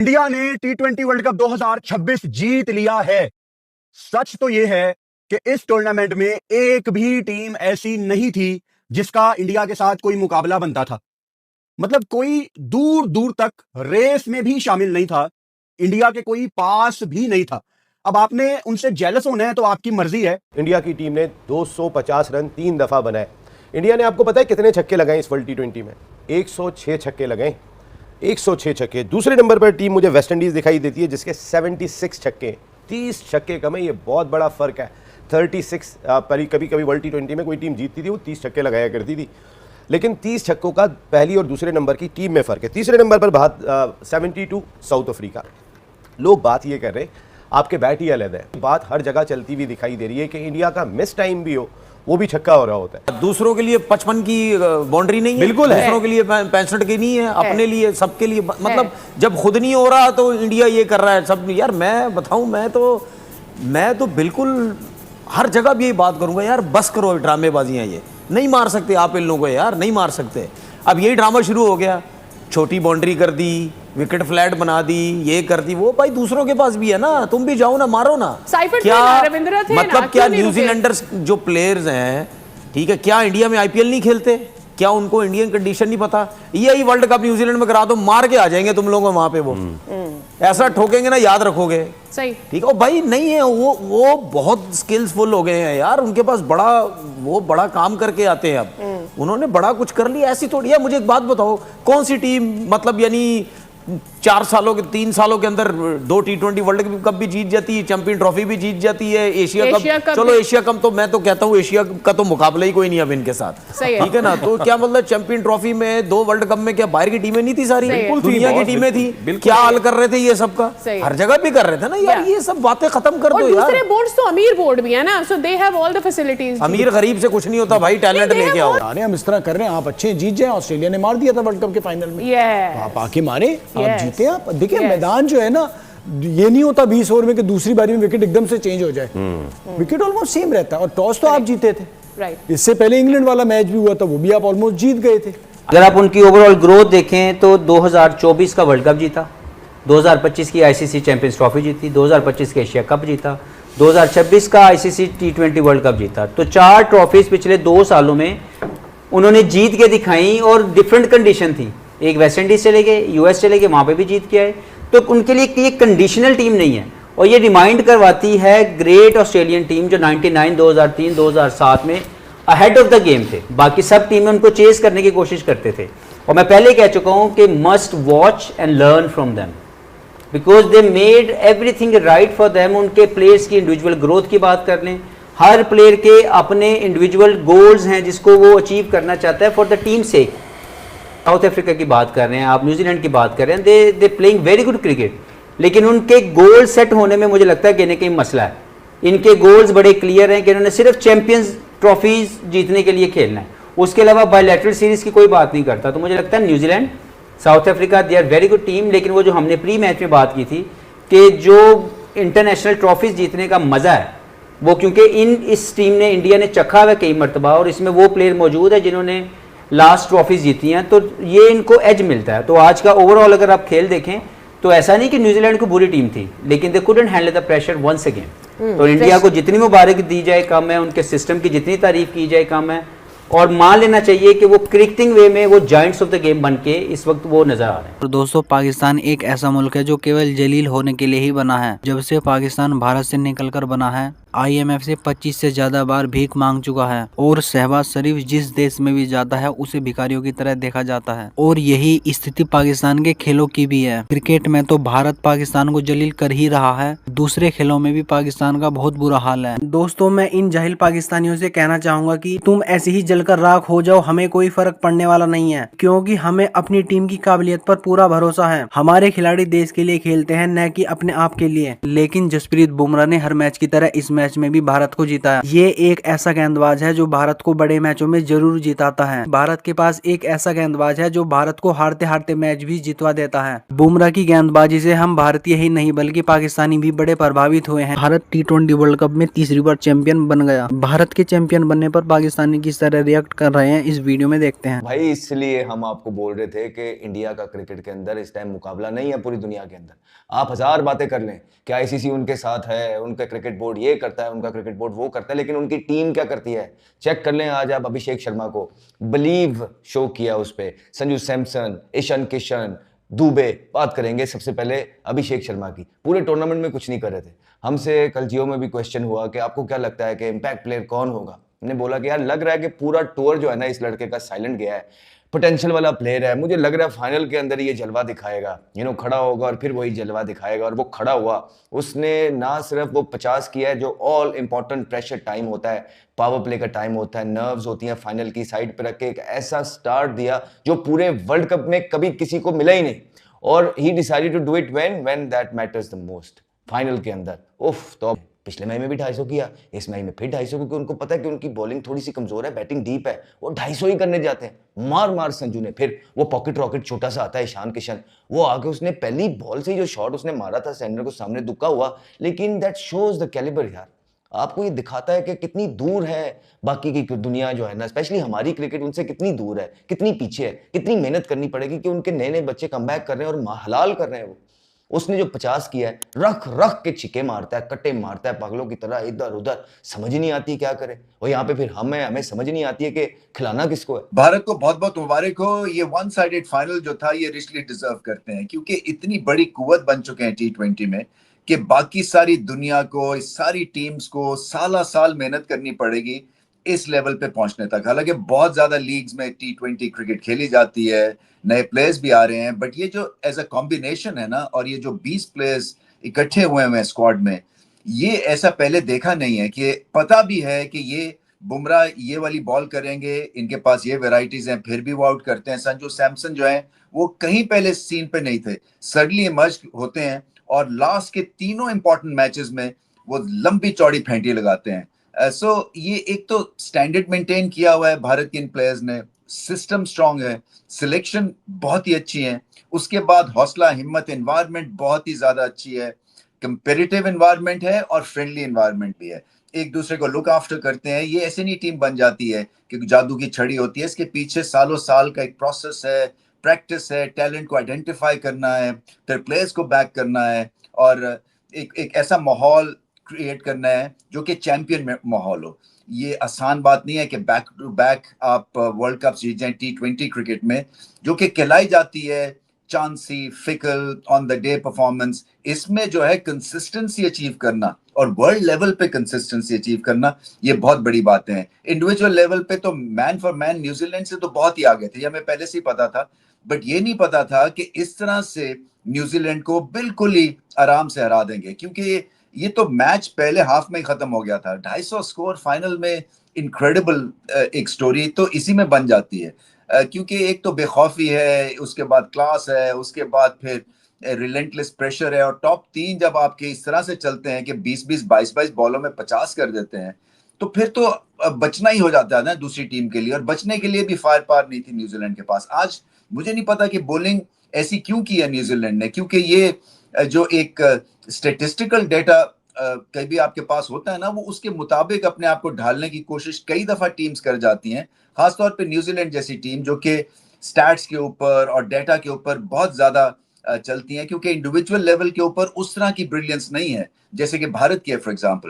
India ने टी20 world cup 2026 जीत लिया है। सच तो यह है कि इस टूर्नामेंट में एक भी टीम ऐसी नहीं थी जिसका इंडिया के साथ कोई मुकाबला बनता था। मतलब कोई दूर दूर तक रेस में भी शामिल नहीं था, इंडिया के कोई पास भी नहीं था। अब आपने उनसे जेलस होना है तो आपकी मर्जी है। इंडिया की टीम ने 250 रन 3 दफा बनाए। इंडिया ने आपको पता है कितने छक्के लगाए इस वर्ल्ड टी20 में? 106 छक्के लगाए, 106 छक्के। दूसरे नंबर पर टीम मुझे वेस्ट इंडीज दिखाई देती है जिसके 76 छक्के, 30 छक्के कम है। ये बहुत बड़ा फर्क है। 36 कभी कभी वर्ल्ड टी20 में कोई टीम जीतती थी वो 30 छक्के लगाया करती थी, लेकिन 30 छक्कों का पहली और दूसरे नंबर की टीम में फ़र्क है। तीसरे नंबर पर बात 72 साउथ अफ्रीका। लोग बात ये कर रहे हैं आपके बैट ही अलग है। बात हर जगह चलती हुई दिखाई दे रही है कि इंडिया का मिस टाइम भी हो वो भी छक्का हो रहा होता है। दूसरों के लिए 55 की बाउंड्री नहीं है, बिल्कुल है। दूसरों के लिए 65 की नहीं है, अपने लिए सबके लिए। मतलब जब खुद नहीं हो रहा तो इंडिया ये कर रहा है सब। यार मैं बताऊं, मैं तो बिल्कुल हर जगह भी यही बात करूंगा, यार बस करो ड्रामेबाजियां। ये नहीं मार सकते आप इन लोगों को, यार नहीं मार सकते। अब यही ड्रामा शुरू हो गया, छोटी बाउंड्री कर दी, विकेट फ्लैट बना दी, ये कर दी वो। भाई दूसरों के पास भी है ना, तुम भी जाओ ना, मारो ना। क्या मतलब क्या न्यूजीलैंडर्स जो प्लेयर्स हैं, ठीक है, क्या इंडिया में आईपीएल नहीं खेलते? क्या उनको इंडियन कंडीशन नहीं पता? यही वर्ल्ड कप न्यूजीलैंड में करा दो, मार के आ जाएंगे तुम लोगों वहां पे। वो ऐसा ठोकेंगे ना, याद रखोगे। सही, ठीक है भाई। नहीं है वो बहुत स्किल्सफुल हो गए हैं यार, उनके पास बड़ा काम करके आते हैं। अब उन्होंने बड़ा कुछ कर लिया। ऐसी थोड़ी है। मुझे एक बात बताओ, कौन सी टीम मतलब यानी 3 सालों के अंदर 2 टी20 वर्ल्ड कप भी जीत जाती है, चैंपियन ट्रॉफी भी जीत जाती है, एशिया कप। चलो एशिया कप तो मैं तो कहता हूँ एशिया का तो मुकाबला ही कोई नहीं अब इनके साथ, ठीक है ना। तो क्या मतलब चैंपियन ट्रॉफी में 2 वर्ल्ड कप में क्या बाहर की टीमें नहीं थी? सारी दुनिया की टीमें थी। क्या हाल कर रहे थे ये सबका? हर जगह भी कर रहे थे ना यार। ये सब बातें खत्म कर दो यार। दूसरे बोर्ड्स तो अमीर बोर्ड भी है ना, so they have all the facilities. अमीर गरीब से कुछ नहीं होता भाई, टैलेंट लेके आओ। हम इस तरह कर रहे हैं, आप अच्छे जीत जाए। ऑस्ट्रेलिया ने मार दिया था वर्ल्ड कप के फाइनल में, आप आके मारे, आप जीते। आप देखिए मैदान जो है ना, ये नहीं होता 20 ओवर में कि दूसरी बारी में विकेट एकदम से चेंज हो जाए। विकेट ऑलमोस्ट सेम रहता है। और टॉस तो आप जीते थे, इससे पहले इंग्लैंड वाला मैच भी हुआ था, वो भी आप ऑलमोस्ट जीत गए थे। अगर आप उनकी ओवरऑल ग्रोथ देखें तो 2024 का वर्ल्ड कप जीता, 2025 की आईसीसी चैंपियंस ट्रॉफी जीती, 2025 का एशिया कप जीता, 2026 का आईसीसी टी20 वर्ल्ड कप जीता। तो 4 ट्रॉफीज पिछले 2 सालों में उन्होंने जीत के दिखाई। और डिफरेंट कंडीशन थी, एक वेस्ट इंडीज चले गए, यूएस चले गए, वहाँ पे भी जीत के आए। तो उनके लिए ये कंडीशनल टीम नहीं है। और ये रिमाइंड करवाती है ग्रेट ऑस्ट्रेलियन टीम जो 99, 2003, 2007 में अहेड ऑफ द गेम थे। बाकी सब टीमें उनको चेस करने की कोशिश करते थे। और मैं पहले कह चुका हूँ कि must watch and learn from them because they made everything right for them. उनके प्लेयर्स की इंडिविजुअल ग्रोथ की बात कर लें, हर प्लेयर के अपने इंडिविजुअल गोल्स हैं जिसको वो अचीव करना चाहता है for the team sake. South Africa की बात कर रहे हैं आप, न्यूजीलैंड की बात कर रहे हैं, they playing very good cricket. लेकिन उनके गोल सेट होने में मुझे लगता है कहीं ना कहीं मसला है। इनके गोल्स बड़े क्लियर हैं कि इन्होंने सिर्फ चैंपियंस ट्रॉफीज जीतने के लिए खेलना है, उसके अलावा बायलैटरल सीरीज की कोई बात नहीं करता। तो मुझे लगता है New Zealand, South Africa, they are very good team. लेकिन वो जो हमने प्री मैच में बात की थी कि जो इंटरनेशनल ट्रॉफीज जीतने का मज़ा है वो क्योंकि इस टीम ने, इंडिया ने चखा हुआ कई मरतबा, और इसमें वो प्लेयर मौजूद है जिन्होंने लास्ट ट्रॉफीज जीती हैं, तो ये इनको एज मिलता है। तो आज का ओवरऑल अगर आप खेल देखें तो ऐसा नहीं कि न्यूजीलैंड को बुरी टीम थी, लेकिन they couldn't handle the pressure once again. तो इंडिया को जितनी मुबारक दी जाए कम है, उनके सिस्टम की जितनी तारीफ की जाए कम है। और मान लेना चाहिए कि वो क्रिकेटिंग वे में वो जायंट्स ऑफ द गेम बन के इस वक्त वो नजर आ रहे हैं। तो दोस्तों, पाकिस्तान एक ऐसा मुल्क है जो केवल जलील होने के लिए ही बना है। जब से पाकिस्तान भारत से निकलकर बना है, IMF से 25 से ज्यादा बार भीख मांग चुका है। और शहबाज शरीफ जिस देश में भी जाता है उसे भिखारियों की तरह देखा जाता है। और यही स्थिति पाकिस्तान के खेलों की भी है। क्रिकेट में तो भारत पाकिस्तान को जलील कर ही रहा है, दूसरे खेलों में भी पाकिस्तान का बहुत बुरा हाल है। दोस्तों, मैं इन जाहिल पाकिस्तानियों से कहना चाहूंगा कि तुम ऐसे ही जलकर राख हो जाओ, हमें कोई फर्क पड़ने वाला नहीं है। क्योंकि हमें अपनी टीम की काबिलियत पर पूरा भरोसा है। हमारे खिलाड़ी देश के लिए खेलते हैं, न कि अपने आप के लिए। लेकिन जसप्रीत बुमराह ने हर मैच की तरह इस मैच में भी भारत को जीता है। ये एक ऐसा गेंदबाज है जो भारत को बड़े मैचों में जरूर जिताता है। भारत के पास एक ऐसा गेंदबाज है जो भारत को हारते हारते मैच भी जितवा देता है। बुमराह की गेंदबाजी से हम भारतीय ही नहीं बल्कि पाकिस्तानी भी बड़े प्रभावित हुए हैं। भारत T20 वर्ल्ड कप में तीसरी बार चैंपियन बन गया। भारत के चैंपियन बनने पर पाकिस्तानी किस तरह रिएक्ट कर रहे हैं, इस वीडियो में देखते हैं। भाई इसलिए हम आपको बोल रहे थे कि इंडिया का क्रिकेट के अंदर इस टाइम मुकाबला नहीं है पूरी दुनिया के अंदर। आप हजार बातें कर लें कि आईसीसी उनके साथ है, उनका क्रिकेट बोर्ड ये करता है, उनका क्रिकेट बोर्ड वो करता है, लेकिन उनकी टीम क्या करती है चेक कर लें। आज आप अभिषेक शर्मा को बिलीव शो किया, उस पर संजू सैमसन, ईशान किशन, दुबे, बात करेंगे सबसे पहले अभिषेक शर्मा की। पूरे टूर्नामेंट में कुछ नहीं कर रहे थे। हमसे कल जियो में भी क्वेश्चन हुआ कि आपको क्या लगता है कि इम्पैक्ट प्लेयर कौन होगा। हमने बोला कि यार लग रहा है कि पूरा टूर जो है ना इस लड़के का साइलेंट गया है, पोटेंशियल वाला प्लेयर है। मुझे लग रहा है फाइनल के अंदर ये जलवा दिखाएगा, खड़ा होगा और फिर वही जलवा दिखाएगा। और वो खड़ा हुआ, उसने ना सिर्फ वो 50 किया है जो ऑल इंपॉर्टेंट प्रेशर टाइम होता है, पावर प्ले का टाइम होता है, नर्व्स होती हैं, फाइनल की साइड पर रख के एक ऐसा स्टार्ट दिया जो पूरे वर्ल्ड कप में कभी किसी को मिला ही नहीं। और he decided to do it when that matters the most, final के अंदर। उफ, तो पिछले मैच में भी 250 किया, इस मैच में फिर 250, क्योंकि उनको पता है कि उनकी बॉलिंग थोड़ी सी कमजोर है, बैटिंग डीप है, वो 250 ही करने जाते हैं। मार संजू ने, फिर वो पॉकेट रॉकेट छोटा सा आता है ईशान किशन, वो आके उसने पहली बॉल से जो शॉट उसने मारा था सेंटर को सामने दुक्का हुआ, लेकिन दैट शोज द कैलिबर यार। आपको ये दिखाता है कि कितनी दूर है बाकी की दुनिया जो है ना, स्पेशली हमारी क्रिकेट उनसे कितनी दूर है, कितनी पीछे है, कितनी मेहनत करनी पड़ेगी कि उनके नए नए बच्चे कमबैक कर रहे हैं और हलाल कर रहे हैं। वो उसने जो 50 किया है, रख रख के छिके मारता है, कट्टे मारता है पागलों की तरह इधर उधर, समझ ही नहीं आती क्या करे। और यहाँ पे फिर हमें समझ नहीं आती है कि खिलाना किसको है। भारत को बहुत बहुत मुबारक हो। ये वन साइडेड फाइनल जो था ये रिचली डिजर्व करते हैं, क्योंकि इतनी बड़ी कुव्वत बन चुके हैं T20 में कि बाकी सारी दुनिया को, इस सारी टीम्स को साल मेहनत करनी पड़ेगी इस लेवल पे पहुंचने तक। हालांकि बहुत ज्यादा लीग्स में T20 क्रिकेट खेली जाती है, नए प्लेयर्स भी आ रहे हैं, बट ये जो एज अ कॉम्बिनेशन है ना, और ये जो 20 प्लेयर्स इकट्ठे हुए हैं स्क्वाड में, ये ऐसा पहले देखा नहीं है। कि पता भी है कि ये बुमराह ये वाली बॉल करेंगे, इनके पास ये वेराइटीज हैं, फिर भी वो आउट करते हैं। संजू सैमसन जो है वो कहीं पहले सीन पे नहीं थे, सडनली इमर्ज होते हैं और लास्ट के तीनों इंपॉर्टेंट मैचेस में वो लंबी चौड़ी फेंटी लगाते हैं। सो ये एक तो स्टैंडर्ड मेंटेन किया हुआ है भारत के इन प्लेयर्स ने, सिस्टम स्ट्रांग है, सिलेक्शन बहुत ही अच्छी है, उसके बाद हौसला हिम्मत, एनवायरनमेंट बहुत ही ज्यादा अच्छी है, कंपेरेटिव एनवायरनमेंट है और फ्रेंडली एनवायरनमेंट भी है, एक दूसरे को लुक आफ्टर करते हैं। ये ऐसे नहीं टीम बन जाती है कि जादू की छड़ी होती है, इसके पीछे सालों साल का एक प्रोसेस है, प्रैक्टिस है, टैलेंट को आइडेंटिफाई करना है, फिर प्लेयर्स को बैक करना है और एक ऐसा माहौल क्रिएट करना है जो कि चैंपियन माहौल हो। ये आसान बात नहीं है कि बैक टू बैक आप वर्ल्ड कप जीत जाएं T20 क्रिकेट में, जो कि कहलाई जाती है chancy, fickle, on the day performance. इसमें जो है कंसिस्टेंसी अचीव करना और वर्ल्ड लेवल पे कंसिस्टेंसी अचीव करना, ये बहुत बड़ी बातें हैं। इंडिविजुअल लेवल पे तो मैन फॉर मैन न्यूजीलैंड से तो बहुत ही आगे थे, ये हमें पहले से ही पता था, बट ये नहीं पता था कि इस तरह से न्यूजीलैंड को बिल्कुल ही आराम से हरा देंगे, क्योंकि ये तो मैच पहले हाफ में ही खत्म हो गया था। 250 स्कोर फाइनल में, इनक्रेडिबल एक स्टोरी तो इसी में बन जाती है, क्योंकि एक तो बेखौफी है, उसके बाद क्लास है, उसके बाद फिर रिलेंटलेस प्रेशर है, और टॉप 3 जब आपके इस तरह से चलते हैं कि 20-20, 22-22 बॉलों में 50 कर देते हैं, तो फिर तो बचना ही हो जाता है ना दूसरी टीम के लिए। और बचने के लिए भी फायर पावर नहीं थी न्यूजीलैंड के पास। आज मुझे नहीं पता कि बॉलिंग ऐसी क्यों की है न्यूजीलैंड ने, क्योंकि ये जो एक स्टेटिस्टिकल डेटा कभी आपके पास होता है ना, वो उसके मुताबिक अपने आप को ढालने की कोशिश कई दफा टीम्स कर जाती हैं, खासतौर पे न्यूजीलैंड जैसी टीम जो कि स्टैट्स के ऊपर और डेटा के ऊपर बहुत ज्यादा चलती हैं, क्योंकि इंडिविजुअल लेवल के ऊपर उस तरह की ब्रिलियंस नहीं है जैसे कि भारत की है फॉर एग्जांपल।